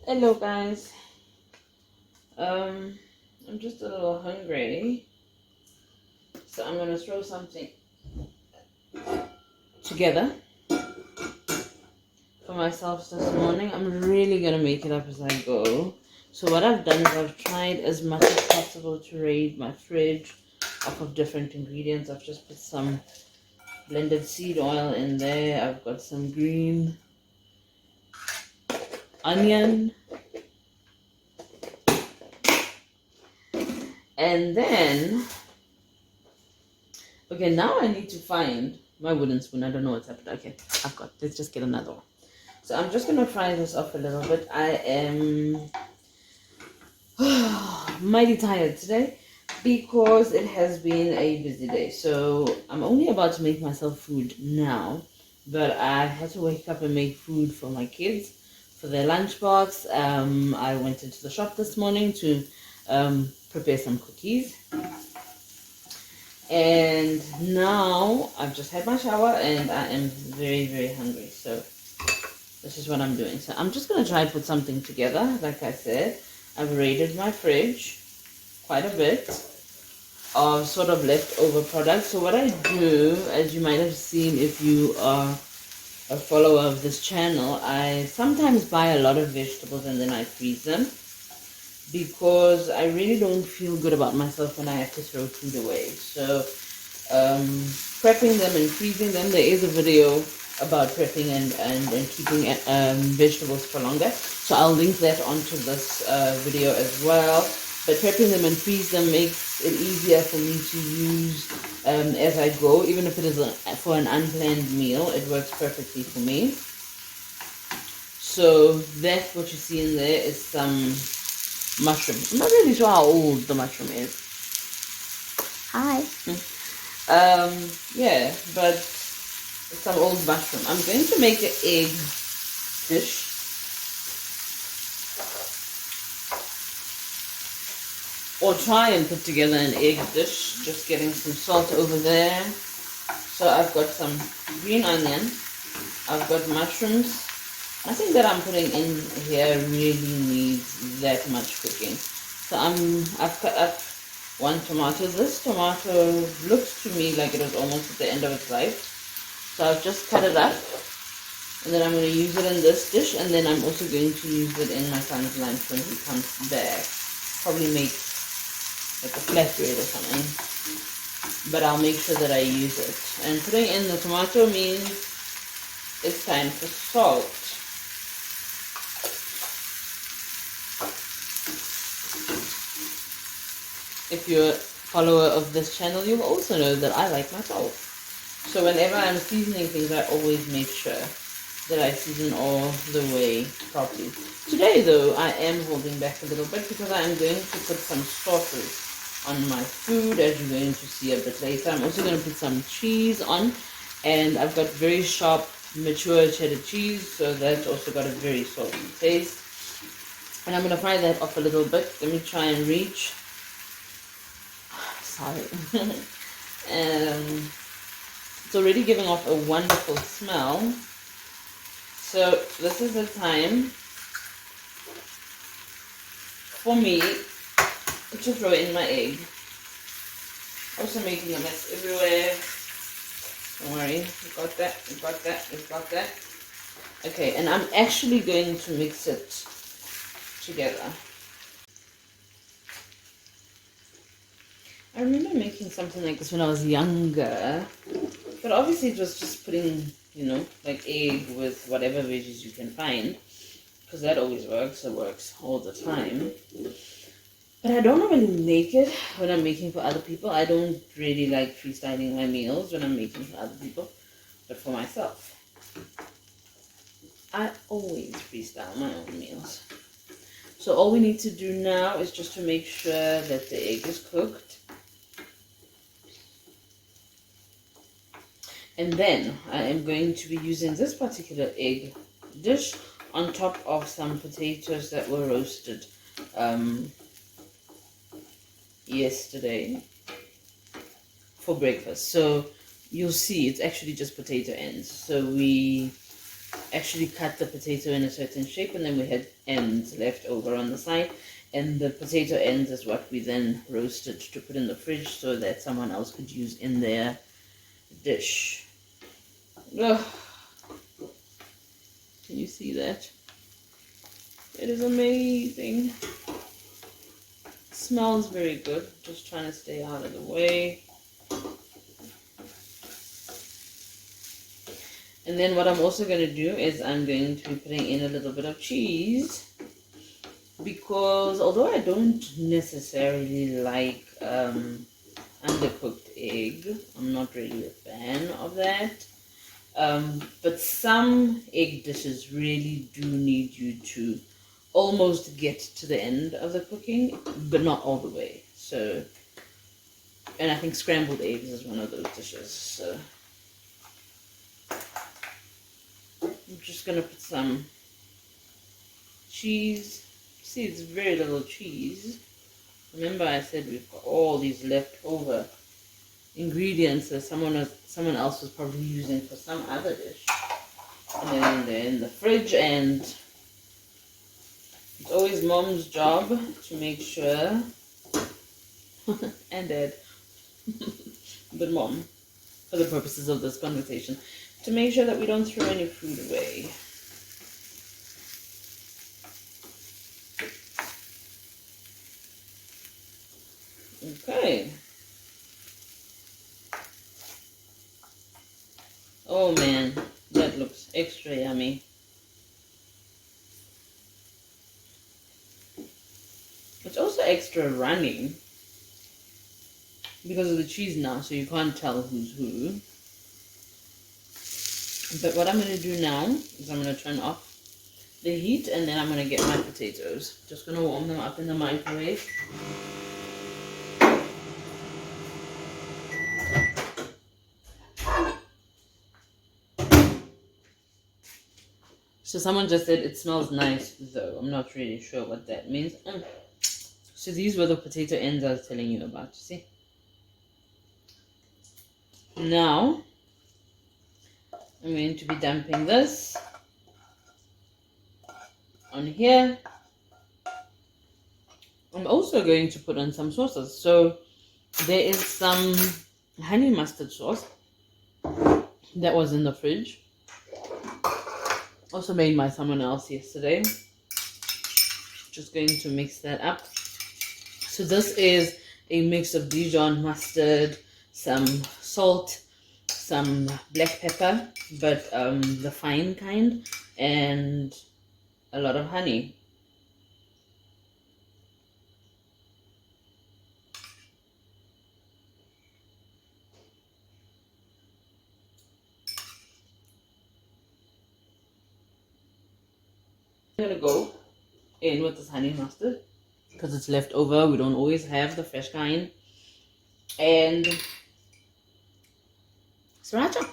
Hello guys. I'm just a little hungry, so I'm gonna throw something together for myself this morning. I'm really gonna make it up as I go. So what I've done is I've tried as much as possible to raid my fridge off of different ingredients. I've just put some blended seed oil in there. I've got some green onion, and then okay, now I need to find my wooden spoon. I don't know what's happened. Okay, let's just get another one. So I'm just gonna fry this off a little bit. I am mighty tired today because it has been a busy day. So I'm only about to make myself food now, but I had to wake up and make food for my kids for their lunchbox. I went into the shop this morning to prepare some cookies. And now I've just had my shower and I am very, very hungry. So this is what I'm doing. So I'm just going to try to put something together. Like I said, I've raided my fridge quite a bit of sort of leftover products. So what I do, as you might have seen if you are a follower of this channel, I sometimes buy a lot of vegetables and then I freeze them, because I really don't feel good about myself when I have to throw food away. So prepping them and freezing them, there is a video about prepping and keeping vegetables for longer, so I'll link that onto this video as well. But prepping them and freeze them makes it easier for me to use as I go. Even if it is for an unplanned meal, it works perfectly for me. So that's what you see in there is some mushroom. I'm not really sure how old the mushroom is. Hi. Yeah, but it's some old mushroom. I'm going to make an egg dish. Or try and put together an egg dish. Just getting some salt over there. So I've got some green onion. I've got mushrooms. Nothing that I'm putting in here really needs that much cooking. So I've cut up one tomato. This tomato looks to me like it was almost at the end of its life. So I've just cut it up. And then I'm going to use it in this dish. And then I'm also going to use it in my son's lunch when he comes back. Probably make like a flatbread or something. But I'll make sure that I use it. And putting in the tomato means it's time for salt. If you're a follower of this channel, you'll also know that I like my salt. So whenever I'm seasoning things, I always make sure that I season all the way properly. Today though, I am holding back a little bit because I am going to put some sauces on my food, as you're going to see a bit later. I'm also going to put some cheese on, and I've got very sharp, mature cheddar cheese, so that's also got a very salty taste. And I'm going to fry that off a little bit. Let me try and reach. Sorry. It's already giving off a wonderful smell. So this is the time for me to throw in my egg. Also making a mess everywhere. Don't worry, you got that, you got that, you got that. Okay, and I'm actually going to mix it together. I remember making something like this when I was younger, but obviously it was just putting, like egg with whatever veggies you can find, because that always works. It works all the time. But I don't really make it when I'm making for other people. I don't really like freestyling my meals when I'm making for other people, but for myself, I always freestyle my own meals. So all we need to do now is just to make sure that the egg is cooked. And then I am going to be using this particular egg dish on top of some potatoes that were roasted yesterday for breakfast. So you'll see it's actually just potato ends. So we actually cut the potato in a certain shape, and then we had ends left over on the side, and the potato ends is what we then roasted to put in the fridge so that someone else could use in their dish. Ugh. Can you see that? It is amazing. It smells very good. Just trying to stay out of the way. And then what I'm also going to do is I'm going to be putting in a little bit of cheese, because although I don't necessarily like undercooked egg, I'm not really a fan of that. But some egg dishes really do need you to almost get to the end of the cooking, but not all the way. So, and I think scrambled eggs is one of those dishes. So I'm just gonna put some cheese. See, it's very little cheese. Remember I said we've got all these leftover ingredients that someone else was probably using for some other dish. And then they're in the fridge, and it's always mom's job to make sure, and dad, but mom, for the purposes of this conversation, to make sure that we don't throw any food away. Okay. Oh man, that looks extra yummy. It's also extra runny because of the cheese now, so you can't tell who's who. But what I'm going to do now is I'm going to turn off the heat, and then I'm going to get my potatoes. Just going to warm them up in the microwave. So someone just said it smells nice, though. I'm not really sure what that means. So these were the potato ends I was telling you about, you see? Now, I'm going to be dumping this on here. I'm also going to put on some sauces. So there is some honey mustard sauce that was in the fridge. Also made by someone else yesterday. Just going to mix that up. So this is a mix of Dijon mustard, some salt, some black pepper, but the fine kind, and a lot of honey. I'm gonna go in with this honey mustard because it's left over. We don't always have the fresh kind. And sriracha.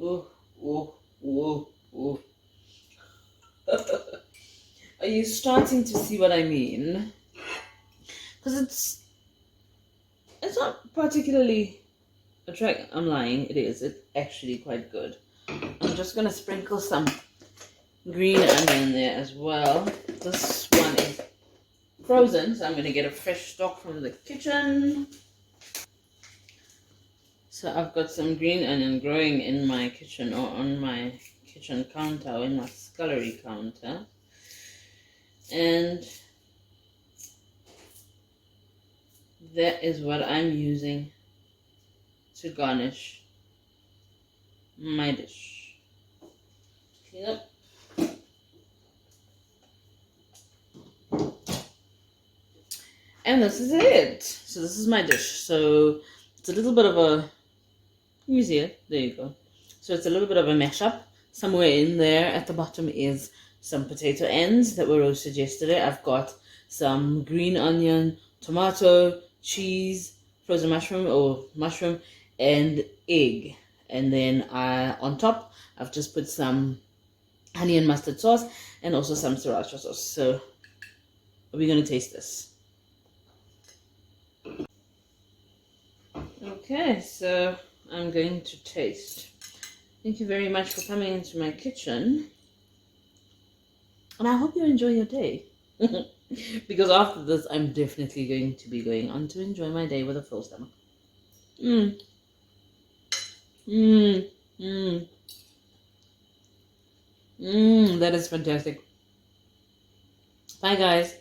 Oh, oh, oh, oh. Are you starting to see what I mean? Because it's not particularly attractive. I'm lying. It is. It's actually quite good. I'm just gonna sprinkle some green onion there as well. This one is frozen, so I'm gonna get a fresh stock from the kitchen. So I've got some green onion growing in my kitchen, or on my kitchen counter, or in my scullery counter. And that is what I'm using to garnish my dish. Clean up. And this is it. So this is my dish. So it's a little bit of a, let me see it. There you go. So it's a little bit of a mashup. Somewhere in there at the bottom is some potato ends that were roasted yesterday. I've got some green onion, tomato, cheese, frozen mushroom, and egg. And then on top, I've just put some honey and mustard sauce and also some sriracha sauce. So we're going to taste this. Okay, so I'm going to taste. Thank you very much for coming into my kitchen. And I hope you enjoy your day. Because after this, I'm definitely going to be going on to enjoy my day with a full stomach. Mmm. Mmm. Mmm. Mmm. That is fantastic. Bye, guys.